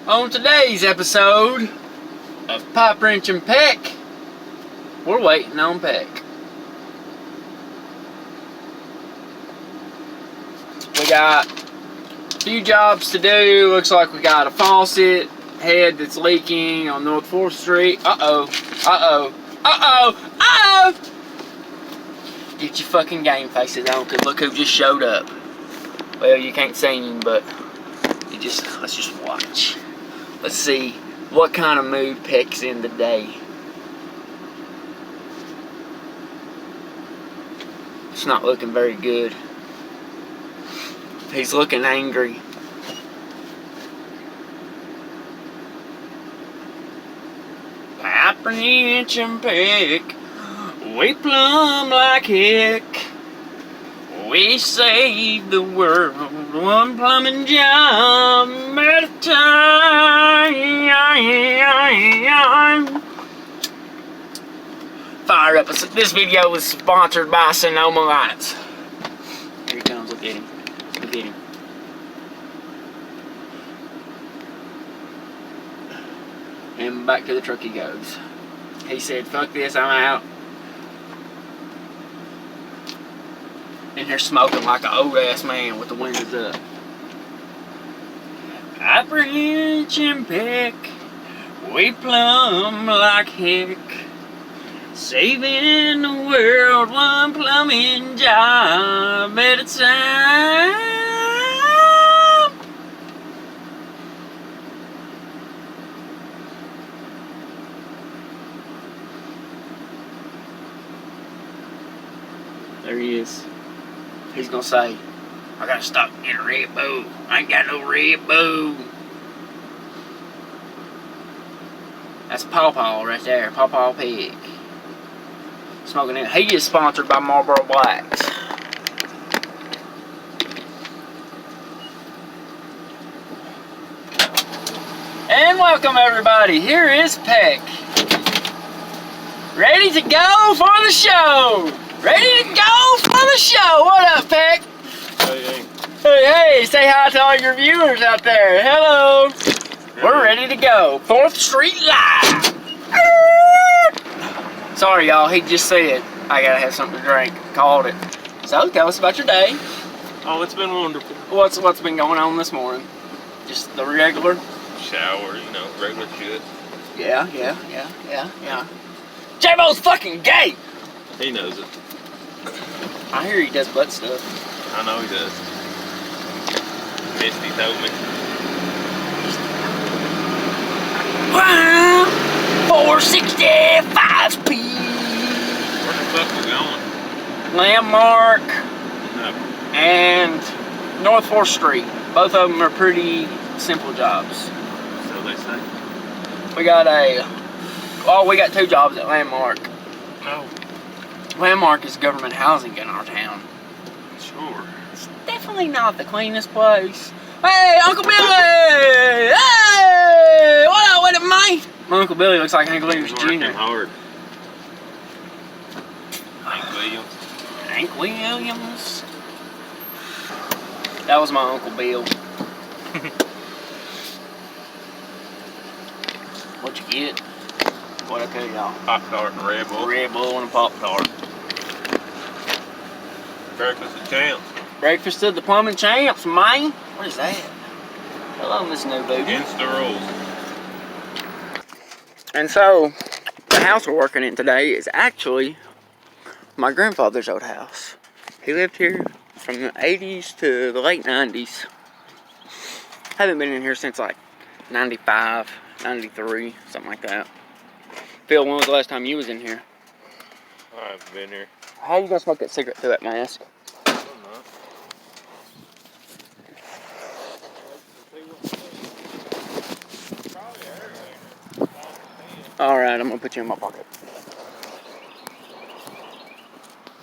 On today's episode of Pipe Wrench and Peck, we're waiting on Peck. We got a few jobs to do. Looks like we got a faucet head that's leaking on North 4th Street. Get your fucking game faces on, cause look who just showed up. Well, you can't see him, but let's just watch. Let's see what kind of mood Peck's in today. It's not looking very good. He's looking angry. Pipe Wrench and Peck, we plumb like heck. We save the world, one plumbing job at a time. Fire up. This video was sponsored by Sonoma Lights. Here he comes. Look at him. Look at him. And back to the truck he goes. He said, fuck this, I'm out. In here smoking like an old ass man with the windows up. Pipe Wrench and Peck, we plumb like heck. Saving the world, one plumbing job at a time. There he is. He's gonna say, I gotta stop and get a Red Bull. I ain't got no Red Bull. That's Paw Paw right there, Paw Paw Pig. Smoking it. He is sponsored by Marlboro Blacks. And welcome everybody, here is Peck. Ready to go for the show! Ready to go for the show! What up, Peck? Hey. Hey, say hi to all your viewers out there. Hello. We're ready to go. 4th Street Live. Sorry, y'all. He just said I gotta have something to drink. Called it. So, tell us about your day. Oh, it's been wonderful. What's been going on this morning? Just the regular? Shower, regular shit. Yeah. J-Bo's fucking gay! He knows it. I hear he does butt stuff. I know he does. Misty told me. Wow! 465 speed! Where the fuck we going? Landmark No. and North 4th Street. Both of them are pretty simple jobs. So they say. We got we got 2 jobs at Landmark. No. Landmark is government housing in our town. Sure. It's definitely not the cleanest place. Hey, Uncle Billy! Hey! What up with it, mate? My Uncle Billy looks like Hank Williams Working Jr. hard. Hank Williams. Hank Williams. That was my Uncle Bill. What'd you get? What'd I tell y'all? Pop-Tart and Red Bull. Red Bull and a Pop-Tart. Breakfast of champs. Breakfast of the plumbing champs, man. What is that? Hello, Miss New Booty. Against the rules. And so, the house we're working in today is actually my grandfather's old house. He lived here from the 80s to the late 90s. Haven't been in here since like 95, 93, something like that. Phil, when was the last time you was in here? I've been here. How you gonna smoke that cigarette through that mask? I'm not. Alright, I'm gonna put you in my pocket.